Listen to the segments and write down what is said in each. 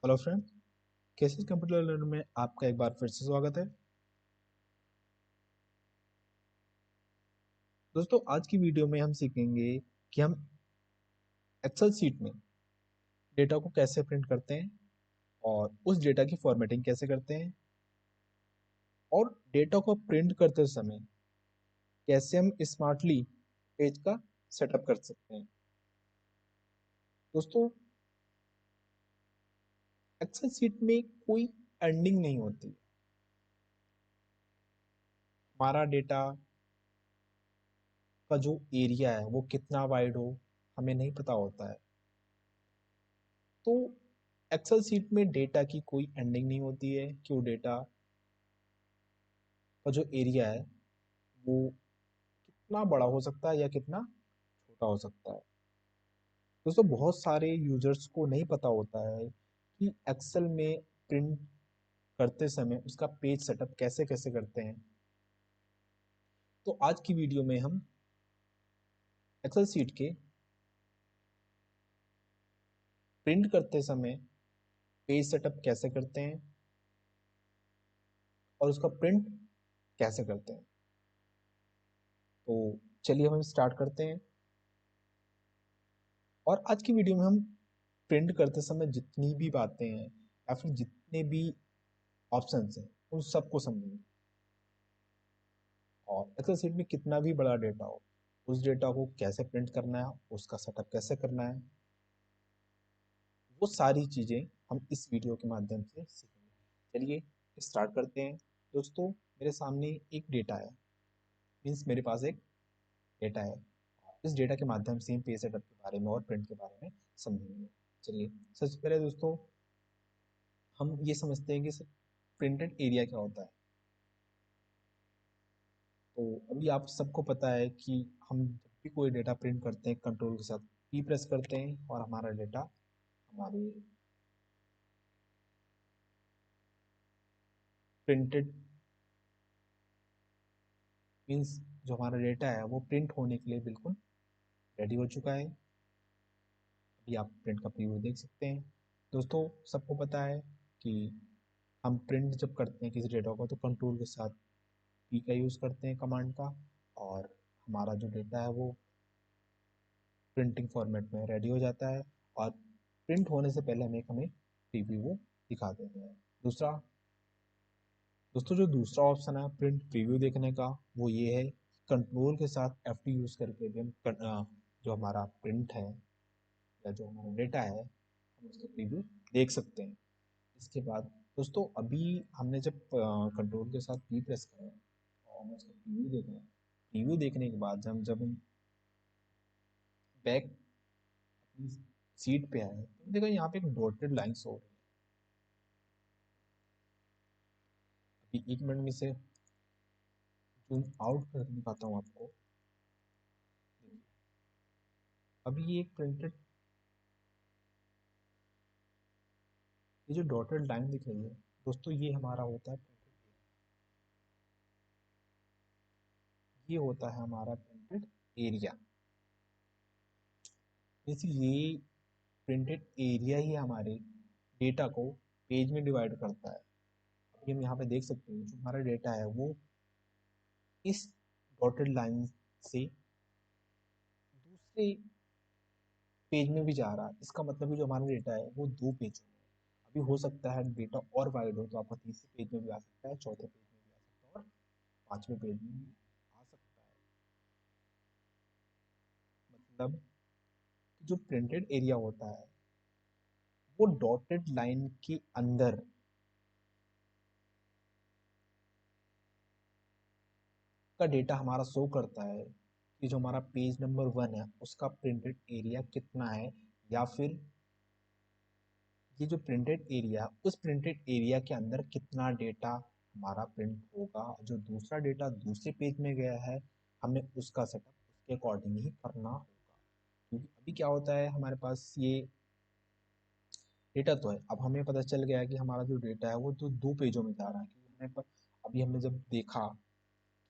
Hello friend, cases computer learner में आपका एक बार फिर से स्वागत है। दोस्तों, आज की वीडियो में हम सीखेंगे कि हम एक्सेल शीट में डेटा को कैसे प्रिंट करते हैं और उस डेटा की फॉर्मेटिंग कैसे करते हैं और डेटा को प्रिंट करते समय कैसे हम स्मार्टली पेज का सेटअप कर सकते हैं। दोस्तों, एक्सेल शीट में कोई एंडिंग नहीं होती। हमारा डेटा का जो एरिया है वो कितना वाइड हो हमें नहीं पता होता है। तो एक्सेल शीट में डेटा की कोई एंडिंग नहीं होती है कि वो डेटा का जो एरिया है वो कितना बड़ा हो सकता है या कितना छोटा हो सकता है। दोस्तों, बहुत सारे यूजर्स को नहीं पता होता है कि एक्सेल में प्रिंट करते समय उसका पेज सेटअप कैसे कैसे करते हैं। तो आज की वीडियो में हम एक्सेल शीट के प्रिंट करते समय पेज सेटअप कैसे करते हैं और उसका प्रिंट कैसे करते हैं। तो चलिए हम स्टार्ट करते हैं। और आज की वीडियो में हम प्रिंट करते समय जितनी भी बातें हैं या फिर जितने भी ऑप्शंस हैं उन सबको समझेंगे। और एक्सेल शीट में कितना भी बड़ा डेटा हो उस डेटा को कैसे प्रिंट करना है, उसका सेटअप कैसे करना है, वो सारी चीज़ें हम इस वीडियो के माध्यम से सीखेंगे। चलिए स्टार्ट करते हैं। दोस्तों, मेरे सामने एक डेटा है, मीन्स मेरे पास एक डेटा है। इस डेटा के माध्यम से हम पेज सेटअप के बारे में और प्रिंट के बारे में समझेंगे। चलिए, सबसे पहले दोस्तों हम ये समझते हैं कि प्रिंटेड एरिया क्या होता है। तो अभी आप सबको पता है कि हम जब भी कोई डेटा प्रिंट करते हैं कंट्रोल के साथ पी प्रेस करते हैं और हमारा डेटा हमारे प्रिंटेड मीन्स जो हमारा डेटा है वो प्रिंट होने के लिए बिल्कुल रेडी हो चुका है। अभी आप प्रिंट का प्रीव्यू देख सकते हैं। दोस्तों, सबको पता है कि हम प्रिंट जब करते हैं किसी डेटा को तो कंट्रोल के साथ पी का यूज़ करते हैं कमांड का, और हमारा जो डेटा है वो प्रिंटिंग फॉर्मेट में रेडी हो जाता है और प्रिंट होने से पहले हमें प्रीव्यू वो दिखा देते हैं। दूसरा दोस्तों, जो दूसरा ऑप्शन है प्रिंट प्रीव्यू देखने का, वो ये है कंट्रोल के साथ F2 यूज़ करके भी हम जो हमारा प्रिंट है या जो हमारा डेटा है हम उसका प्रीव्यू देख सकते हैं। इसके बाद दोस्तों, अभी हमने जब कंट्रोल के साथ पी प्रेस करा और हमें उसका प्रीव्यू देखना है। प्रीव्यू देखने के बाद जब हम बैक अपनी सीट पे आए तो देखो यहाँ पे एक डॉटेड लाइन शो हो रही है। अभी एक मिनट में से जूम आउट कर दिखाता हूँ आपको। अभी ये एक प्रिंटेड, ये जो डॉटेड लाइन दिख रही है दोस्तों, ये हमारा होता है ये होता है हमारा प्रिंटेड एरिया। जैसे ये प्रिंटेड एरिया ही हमारे डेटा को पेज में डिवाइड करता है। अभी हम यहाँ पे देख सकते हैं जो हमारा डेटा है वो इस डॉटेड लाइन से दूसरे पेज में भी जा रहा है। इसका मतलब है जो हमारा डेटा है वो दो पेज में है। अभी हो सकता है डेटा और वाइड हो तो आपका तीसरे पेज में भी आ सकता है, चौथे पेज में भी आ सकता है और पांचवें पेज में भी आ सकता है। मतलब जो प्रिंटेड एरिया होता है वो डॉटेड लाइन के अंदर का डेटा हमारा शो करता है कि जो हमारा पेज नंबर 1 है उसका प्रिंटेड एरिया कितना है, या फिर ये जो प्रिंटेड एरिया उस प्रिंटेड एरिया के अंदर कितना डेटा हमारा प्रिंट होगा। जो दूसरा डेटा दूसरे पेज में गया है हमें उसका सेटअप उसके अकॉर्डिंग ही करना होगा। क्योंकि अभी क्या होता है, हमारे पास ये डेटा तो है, अब हमें पता चल गया है कि हमारा जो डेटा है वो तो दो पेजों में जा रहा है। क्योंकि अभी हमने जब देखा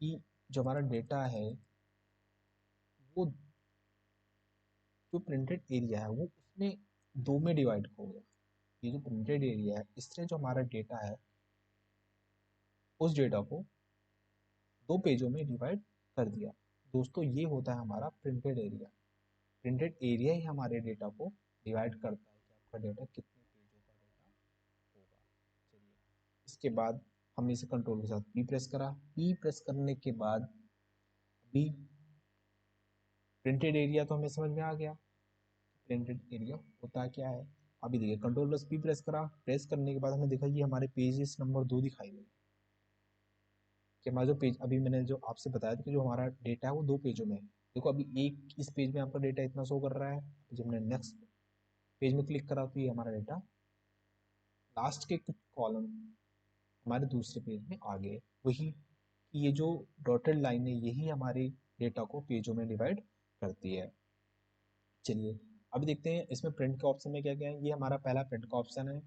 कि जो हमारा डेटा है वो जो प्रिंटेड एरिया है वो उसमें दो में डिवाइड हो गया। ये जो प्रिंटेड एरिया है इससे जो हमारा डेटा है उस डेटा को दो पेजों में डिवाइड कर दिया। दोस्तों ये होता है हमारा प्रिंटेड एरिया। प्रिंटेड एरिया ही हमारे डेटा को डिवाइड करता है कि आपका डेटा कितने पेजों का डेटा होगा। चलिए इसके बाद हमने इसे कंट्रोल के साथ पी प्रेस करा। पी प्रेस करने के बाद अभी प्रिंटेड एरिया तो हमें समझ में आ गया। प्रिंटेड एरिया होता क्या है। अभी देखिए कंट्रोल प्लस पी प्रेस करा। प्रेस करने के बाद हमने देखा ये हमारे पेजेस नंबर 2 दिखाई दे कि हमारा जो पेज अभी मैंने जो आपसे बताया था कि जो हमारा डेटा है वो 2 पेजों में है। देखो अभी एक इस पेज में आपका डेटा इतना शो कर रहा है। जब हमने नेक्स्ट पेज में क्लिक करा तो ये हमारा डेटा लास्ट के कुछ कॉलम हमारे दूसरे पेज में आ गए। वही ये जो डॉटेड लाइन है यही हमारे डेटा को पेजों में डिवाइड करती है। चलिए अभी देखते हैं इसमें प्रिंट के ऑप्शन में क्या क्या है। ये हमारा पहला प्रिंट का ऑप्शन है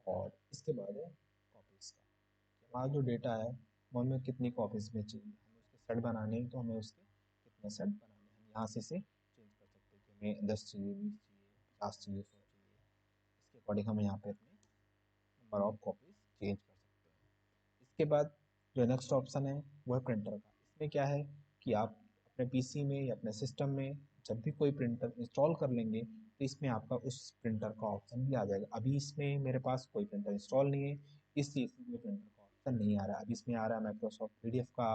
और इसके बाद है कॉपीज का। हमारा जो डेटा है वो हमें कितनी कॉपीज में चाहिए, हमें उसके सेट बनाने हैं तो हमें उसके कितने सेट बनाने हैं। हम यहाँ से चेंज कर सकते हैं कि हमें 10 चाहिए, 20 चाहिए, 50 चाहिए, 100 चाहिए। इसके अकॉर्डिंग हम यहाँ पे अपने नंबर ऑफ कॉपीज चेंज कर सकते हैं। इसके बाद जो नेक्स्ट ऑप्शन है वो है प्रिंटर का। इसमें क्या है कि आप अपने पीसी में या अपने सिस्टम में जब भी कोई प्रिंटर इंस्टॉल कर लेंगे तो इसमें आपका उस प्रिंटर का ऑप्शन भी आ जाएगा। अभी इसमें मेरे पास कोई प्रिंटर इंस्टॉल नहीं है इसलिए इसमें कोई प्रिंटर का ऑप्शन नहीं आ रहा है। अभी इसमें आ रहा है माइक्रोसॉफ्ट पीडीएफ का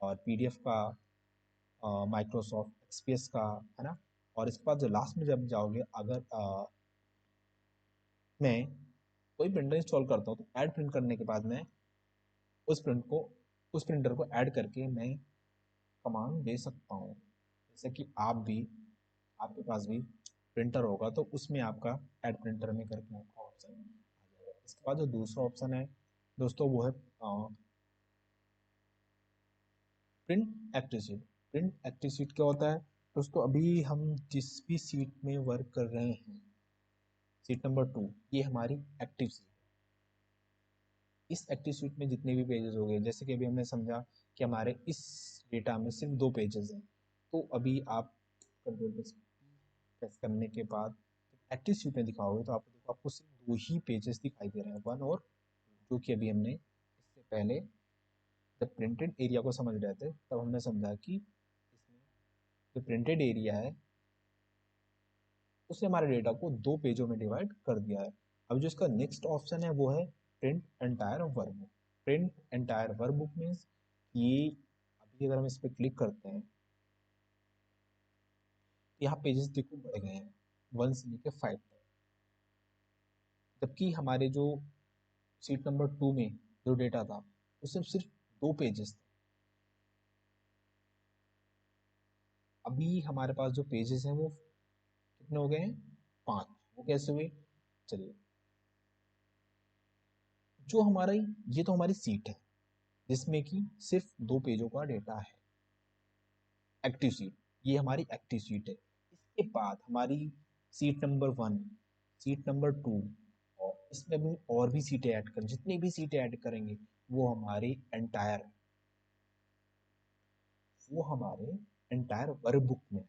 और पीडीएफ का, माइक्रोसॉफ्ट एक्सपीएस का, है ना। और इसके बाद जो लास्ट में जब जाओगे अगर मैं कोई प्रिंटर इंस्टॉल करता हूँ तो ऐड प्रिंट करने के बाद मैं उस उस प्रिंटर को ऐड करके मैं कमांड दे सकता हूँ। जैसे कि आप भी आपके पास भी प्रिंटर होगा तो उसमें आपका ऐड प्रिंटर में करके आपका ऑप्शन आ जाएगा। इसके बाद जो दूसरा ऑप्शन है दोस्तों वो है print active seat. Print active seat क्या होता है दोस्तों, अभी हम जिस भी सीट में वर्क कर रहे हैं सीट नंबर 2 ये हमारी एक्टिव सीट है। इस एक्टिव सीट में जितने भी पेजेस हो गए, जैसे कि अभी हमने समझा कि हमारे इस डेटा में सिर्फ 2 पेजेस हैं तो अभी आप कंट्रोल प्रेस करने के बाद एक्टिव सीट में दिखाओगे तो आपको देखो आपको सिर्फ 2 ही पेजेस दिखाई दे रहे हैं, 1 और 2, जो कि अभी हमने इससे पहले जब प्रिंटेड एरिया को समझ रहे थे तब हमने समझा कि इसमें जो प्रिंटेड एरिया है उसने हमारे डेटा को 2 पेजों में डिवाइड कर दिया है। अब जो इसका नेक्स्ट ऑप्शन है वो है print entire workbook. Print entire workbook means ये अभी अगर हम इस पर क्लिक करते हैं यहाँ पेजेस देखो बढ़ गए हैं 1 से लेकर 5 तक, जबकि हमारे जो सीट नंबर 2 में जो डेटा था वो सिर्फ 2 पेजेस थे। अभी हमारे पास जो पेजेस हैं वो कितने हो गए हैं, 5। वो कैसे हुए, चलिए जो हमारा ये तो हमारी सीट है जिसमें कि सिर्फ 2 पेजों का डेटा है, एक्टिव सीट। ये हमारी एक्टिव सीट है। इसके बाद हमारी सीट नंबर 1, सीट नंबर 2 और इसमें भी और भी सीटें ऐड कर, जितनी भी सीटें ऐड करेंगे वो हमारे एंटायर वर्कबुक में।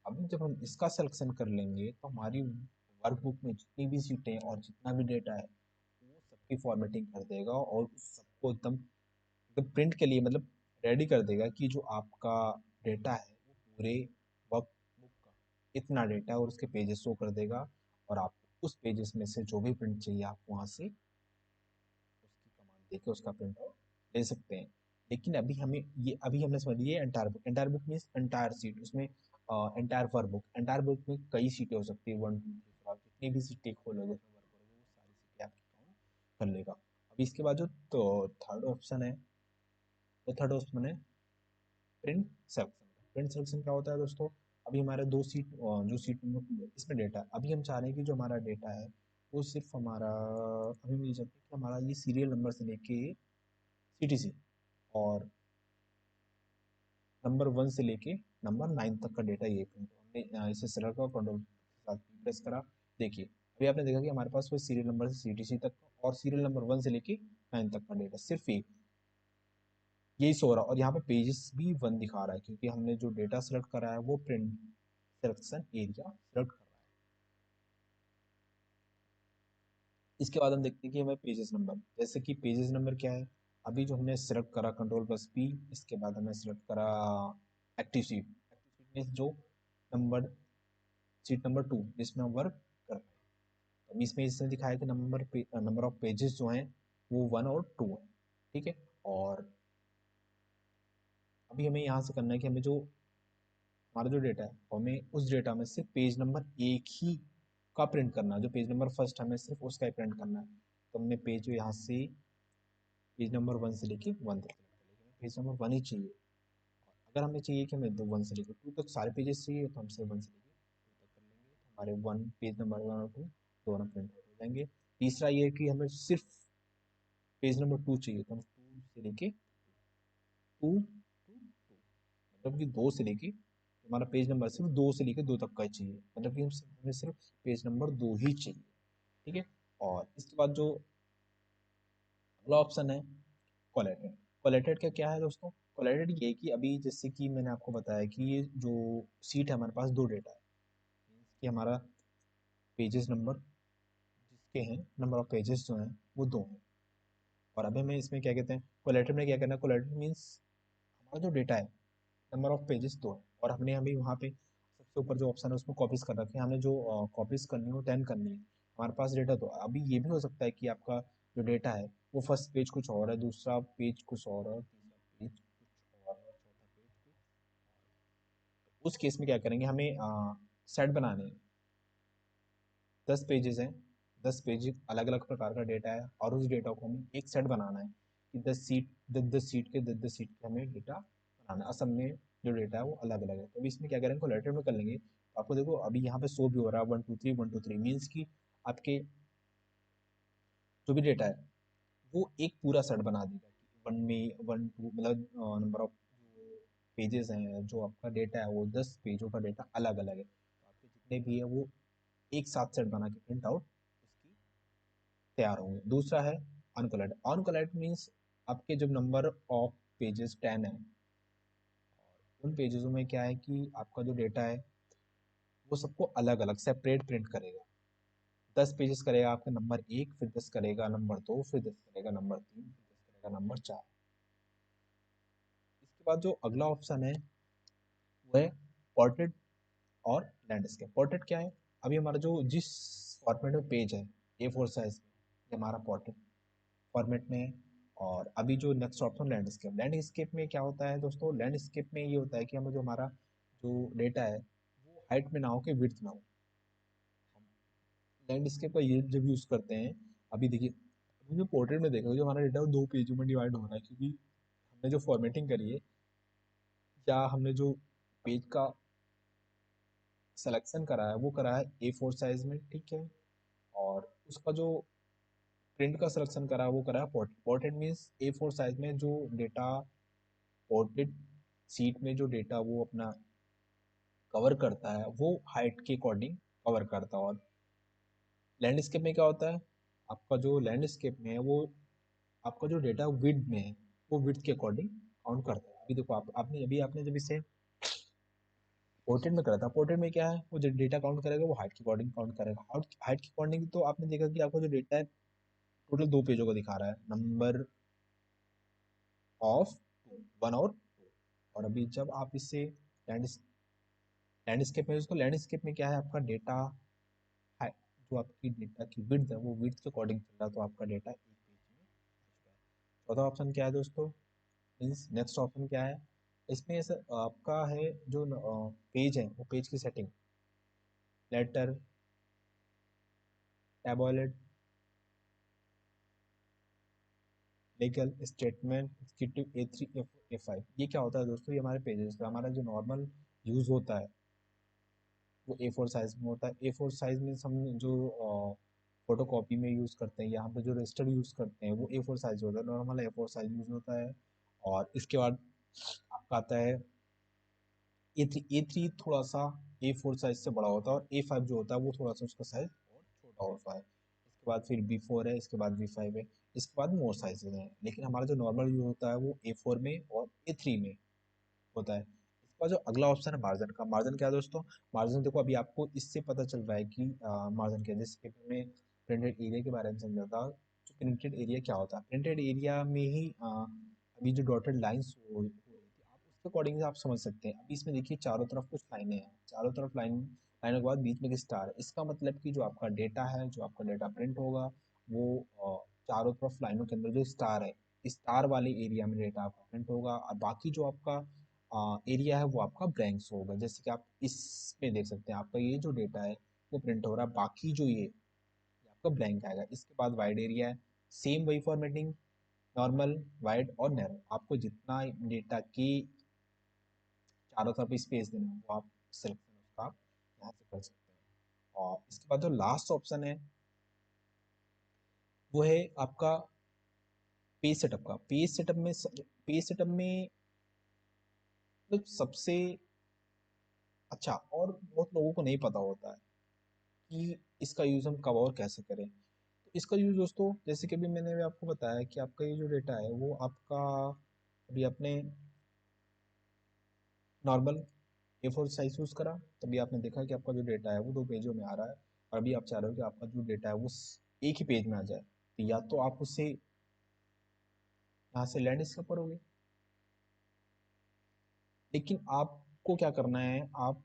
अभी जब हम इसका सिलेक्शन कर लेंगे तो हमारी वर्कबुक में जितनी भी सीटें और जितना भी डेटा है वो सबकी फॉर्मेटिंग कर देगा और उस सबको एकदम एकदम प्रिंट के लिए मतलब रेडी कर देगा कि जो आपका डेटा है वो पूरे वर्कबुक का इतना डेटा है और उसके पेजेस शो कर देगा और आप उस पेजेस में से जो भी प्रिंट चाहिए आप वहाँ से उसकी कमांड देके उसका प्रिंट आउट ले सकते हैं। लेकिन अभी हमने समझ लिया entire book means entire seat, उसमें एंटायर बुक में कई सीटें हो सकती है 1 2 3 4, आप जितनी भी सीटें खोलोगे उसमें वर्क करोगे वो सारी सीटें आपकी काउंट कर लेगा। अभी इसके बाद जो तो थर्ड ऑप्शन है वो थर्ड ऑप्शन है प्रिंट सेलेक्शन। प्रिंट सेलेक्शन क्या होता है दोस्तों, अभी हमारे जो सीट नंबर 2 है इसमें डेटा है। अभी हम चाह रहे हैं कि जो हमारा डेटा है वो सिर्फ हमारा अभी मिल जाता है कि हमारा ये सीरियल नंबर से लेके सीटीसी और नंबर 1 से लेके नंबर 9 तक का डेटा ये प्रिंट हमने इसे सेलेक्ट का कंट्रोल के साथ प्रेस करा। देखिए अभी आपने देखा कि हमारे पास वो सीरियल नंबर से सीटीसी तक और सीरियल नंबर 1 से लेके 9 तक का डेटा सिर्फ यही सो रहा और यहाँ पे पेजेस भी 1 दिखा रहा है क्योंकि हमने जो डेटा सेलेक्ट करा है वो प्रिंट सिलेक्शन एरिया सेलेक्ट कर रहा है। इसके बाद हम देखते हैं कि हमें पेजेस नंबर, जैसे कि पेजेस नंबर क्या है, अभी जो हमने सिलेक्ट करा Ctrl+P, इसके बाद हमने सिलेक्ट करा एक्टिव सीट, एक्टिव सीट में जो नंबर, सीट नंबर 2 जिसमें हम वर्क कर रहे हैं, तो इसमें इसने दिखाया कि नंबर ऑफ पेजेस जो हैं वो 1 और 2 है, ठीक है। और अभी हमें यहाँ से करना है कि हमें जो हमारा जो डेटा है, हमें उस डेटा में से पेज नंबर एक ही का प्रिंट करना है, जो पेज नंबर फर्स्ट हमें सिर्फ उसका ही प्रिंट करना है। तो हमने पेज यहाँ से पेज नंबर 1 से लेके 1 तक, पेज नंबर 1 ही चाहिए। अगर हमें चाहिए कि हमें 1 से लेकर 2 तक सारे पेजेस चाहिए, तो हम सिर्फ 1 से लेकर 2 तक कर लेंगे, तो हमारे 1 पेज नंबर 1 और 2 दोनों प्रिंट हो जाएंगे। तीसरा ये है कि हमें सिर्फ पेज नंबर 2 चाहिए, तो हम 2 से लेके 2 मतलब कि 2 से लेके, हमारा पेज नंबर सिर्फ 2 से लेके 2 तक का ही चाहिए, मतलब कि हमें सिर्फ पेज नंबर 2 ही चाहिए, ठीक है। और इसके बाद जो अगला ऑप्शन है कोलेटेड। कोलेटेड का क्या है दोस्तों, कोलेटेड ये कि अभी जैसे कि मैंने आपको बताया कि ये जो सीट है हमारे पास दो डेटा है, कि हमारा पेजेस नंबर जिसके हैं, नंबर ऑफ पेजेस जो हैं वो 2 हैं। और अभी हमें इसमें क्या कहते हैं, कोलेटेड में क्या करना है, कोलेटेड मीन्स हमारा जो डेटा है नंबर ऑफ पेजेस 2 है, और हमने अभी वहाँ पे सबसे ऊपर जो ऑप्शन है उसमें कॉपीज कर रखे हैं, हमें जो कॉपीज करनी है वो 10 करनी है। हमारे पास डेटा तो अभी ये भी हो सकता है कि आपका जो डेटा है वो फर्स्ट पेज कुछ और है, दूसरा पेज कुछ और है, तीसरा पेज कुछ और है, चौथा पेज कुछ। उस केस में क्या करेंगे, हमें सेट बनाने हैं, 10 पेजेस हैं, 10 पेज अलग अलग प्रकार का डेटा है, और उस डेटा को हमें एक सेट बनाना है कि 10 सीट के 10 सीट के हमें डेटा बनाना है, असल में जो डेटा है वो अलग अलग है। तो अभी इसमें क्या करेंगे, कोलेटेड में कर लेंगे, तो आपको देखो अभी यहाँ पे शो भी हो रहा है 1 2 3 1 2 3, मीन्स कि आपके जो भी डेटा है वो एक पूरा सेट बना देगा कि 1 में 1 2 मतलब नंबर ऑफ पेजेस हैं, जो आपका डेटा है वो 10 पेजों का डेटा अलग अलग है, तो आपके जितने भी है वो एक साथ सेट बना के प्रिंट आउट उसकी तैयार होंगे। दूसरा है अनकोलेट। अनकोलेट मीन्स आपके जब नंबर ऑफ पेजेस 10 है, उन पेजेस में क्या है कि आपका जो डेटा है वो सबको अलग अलग सेपरेट प्रिंट करेगा। 10 पेजेस करेगा आपका नंबर 1, फिर 10 करेगा नंबर 2, फिर 10 करेगा नंबर 3, फिर 10 करेगा नंबर 4। इसके बाद जो अगला ऑप्शन है वो है पोर्ट्रेट और लैंडस्केप। पोर्ट्रेट क्या है, अभी हमारा जो जिस फॉर्मेट में पेज है A4 साइज में, ये हमारा पोर्ट्रेट फॉर्मेट में है। और अभी जो नेक्स्ट ऑप्शन लैंडस्केप, लैंडस्केप में क्या होता है दोस्तों, लैंडस्केप में ये होता है कि हमें जो हमारा जो डेटा है वो हाइट में ना हो कि विड्थ में हो। लैंडस्केप का ये जब यूज़ करते हैं, अभी देखिए अभी जो पोर्ट्रेट में देखा जो हमारा डेटा वो 2 पेजों में डिवाइड हो रहा है, क्योंकि हमने जो फॉर्मेटिंग करी है या हमने जो पेज का सिलेक्शन करा है वो करा है A4 साइज में, ठीक है। और उसका जो प्रिंट का सिलेक्शन करा है वो करा है portrait. Portrait means A4 size में जो डेटा पोर्ट्रेट सीट में जो डेटा वो अपना कवर करता है वो हाइट के अकॉर्डिंग कवर करता है। और लैंडस्केप में क्या होता है, आपका जो लैंडस्केप में है वो आपका जो डेटा विड्थ में है वो विड्थ के अकॉर्डिंग काउंट करता है। अभी देखो आपने जब इसे पोर्ट्रेट में करा था, पोर्ट्रेट में क्या है वो जो डेटा काउंट करेगा वो हाइट के अकॉर्डिंग काउंट करेगा। हाइट के अकॉर्डिंग तो आपने देखा कि आपका जो डेटा है टोटल 2 पेजों का दिखा रहा है, नंबर ऑफ 1 और 2। और अभी जब आप इसे लैंड लैंडस्केप में, उसको लैंडस्केप में क्या है आपका डेटा है, जो आपकी डेटा की विड्थ है वो विड्थ के अकॉर्डिंग चल रहा है, तो आपका डेटा एक पेज में आ चुका है। चौथा ऑप्शन क्या है दोस्तों, मीन्स नेक्स्ट ऑप्शन क्या है, इसमें ऐसा आपका है जो पेज है वो पेज की setting, letter, tablet, legal statement, executive A3 A4 A5, ये क्या होता है दोस्तों, ये हमारे पेजेस का हमारा जो नॉर्मल यूज़ होता है वो A4 साइज में होता है। A4 साइज में हम जो फोटो कॉपी में यूज़ करते हैं, यहाँ पे जो रजिस्टर यूज़ करते हैं वो A4 साइज होता है, नॉर्मल A4 साइज यूज़ होता है। और इसके बाद आपका आता है A3। A3 थोड़ा सा A4 साइज से बड़ा होता है, और A5 जो होता है वो थोड़ा सा उसका साइज और छोटा होता है। इसके बाद फिर B4 है, इसके बाद B5 है, इसके बाद मोर साइजेस हैं, लेकिन हमारा जो नॉर्मल यूज होता है वो A4 में और A3 में होता है। इसके बाद जो अगला ऑप्शन है मार्जिन का, मार्जिन क्या है दोस्तों, मार्जिन देखो अभी आपको इससे पता चल रहा है कि मार्जिन क्या है, जैसे पेपर में प्रिंटेड एरिया के बारे में समझाता हूँ। जो प्रिंटेड एरिया क्या होता है, प्रिंटेड एरिया में ही अभी जो डॉटेड लाइन्स हो रही थी आप उसके अकॉर्डिंग से आप समझ सकते हैं। अभी इसमें देखिए चारों तरफ कुछ लाइनें हैं, चारों तरफ लाइनों के बाद बीच में एक स्टार है। इसका मतलब कि जो आपका डेटा है, जो आपका डेटा प्रिंट होगा वो चारों तरफ लाइनों के अंदर जो स्टार है, स्टार वाले एरिया में डेटा आपका प्रिंट होगा, और बाकी जो आपका एरिया है वो आपका ब्लैंक्स होगा। जैसे कि आप इसमें देख सकते हैं आपका ये जो डेटा है वो प्रिंट हो रहा है, बाकी जो ये आपका ब्लैंक आएगा। इसके बाद वाइड एरिया है, सेम वही फॉर्मेटिंग, नॉर्मल, वाइड और नैरो। आपको जितना डेटा की चारों तरफ स्पेस देना है वो आप सिलेक्शन उसका आप यहाँ से कर सकते हैं। और इसके बाद जो लास्ट ऑप्शन है वो है आपका पेज सेटअप का। पेज सेटअप में मतलब सबसे अच्छा, और बहुत लोगों को नहीं पता होता है कि इसका यूज़ हम कब और कैसे करें। तो इसका यूज़ दोस्तों, जैसे कि अभी मैंने भी आपको बताया कि आपका ये जो डेटा है वो आपका अभी आपने नॉर्मल A4 साइज यूज़ करा, तभी आपने देखा कि आपका जो डेटा है वो 2 पेजों में आ रहा है। और अभी आप चाह रहे हो कि आपका जो डेटा है वो एक ही पेज में आ जाए, तो या तो आप उसे यहाँ से लैंडस्केप करोगे, लेकिन आपको क्या करना है, आप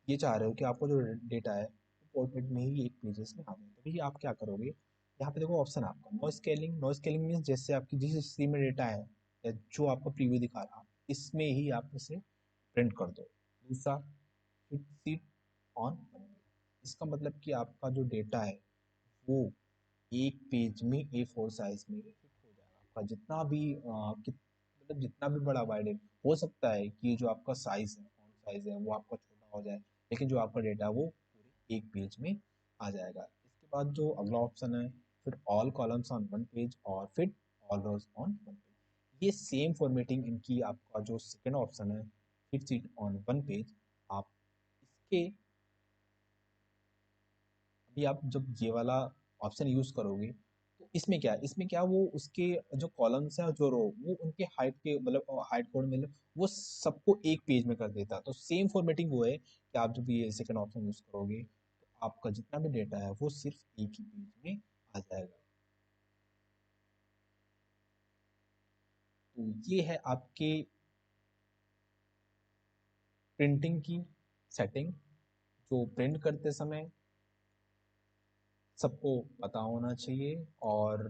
ये चाह रहे हो कि आपका जो डेटा है पोर्ट्रेट में ही एक पेजेस में आ जाए, तभी आप क्या करोगे, यहाँ पे देखो ऑप्शन आपका no scaling. No scaling means जैसे आपकी जिस स्ट्रीम में डेटा है या जो आपका प्रीव्यू दिखा रहा इसमें ही आप इसे प्रिंट कर दो। दूसरा, fit sheet on one page. इसका मतलब कि आपका जो डेटा है वो एक पेज में A4 साइज में फिट हो जाएगा। आपका जितना भी मतलब जितना भी बड़ा वाइड है, हो सकता है कि जो आपका साइज है, फॉन्ट साइज है, वो आपका छोटा हो जाए, लेकिन जो आपका डेटा है वो पूरे एक पेज में आ जाएगा। इसके बाद जो अगला ऑप्शन है, fit all columns on one page और fit all rows on one page. ये सेम फॉर्मेटिंग इनकी, आपका जो सेकेंड ऑप्शन है fit sheet on one page, आप इसके अभी आप जब ये वाला ऑप्शन यूज करोगे तो इसमें क्या वो उसके जो कॉलम्स है और जो रो वो उनके हाइट के मतलब हाइट कोड में वो सबको एक पेज में कर देता है। तो सेम फॉर्मेटिंग वो है कि आप जब ये सेकंड ऑप्शन यूज करोगे तो आपका जितना भी डेटा है वो सिर्फ एक ही पेज में आ जाएगा। तो ये है आपके प्रिंटिंग की सेटिंग, जो प्रिंट करते समय सबको पता होना चाहिए। और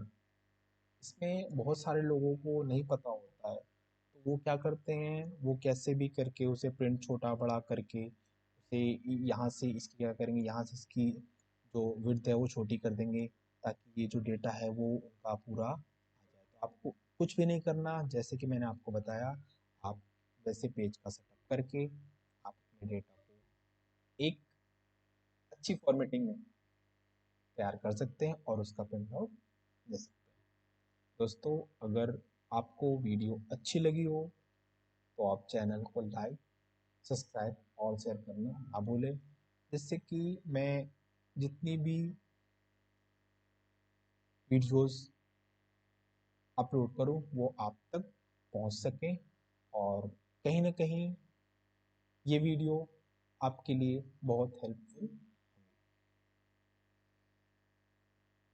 इसमें बहुत सारे लोगों को नहीं पता होता है, तो वो क्या करते हैं, वो कैसे भी करके उसे प्रिंट छोटा बड़ा करके उसे यहाँ से इसकी क्या करेंगे, यहाँ से इसकी जो विड्थ है वो छोटी कर देंगे, ताकि ये जो डेटा है वो उनका पूरा आ जाए। तो आपको कुछ भी नहीं करना, जैसे कि मैंने आपको बताया, आप वैसे पेज का सेटअप करके आप अपने डेटा को एक अच्छी फॉर्मेटिंग में तैयार कर सकते हैं और उसका प्रिंट आउट ले सकते हैं। दोस्तों, अगर आपको वीडियो अच्छी लगी हो तो आप चैनल को लाइक, सब्सक्राइब और शेयर करना ना भूलें, जिससे कि मैं जितनी भी वीडियोस अपलोड करूं वो आप तक पहुंच सकें, और कहीं ना कहीं ये वीडियो आपके लिए बहुत हेल्पफुल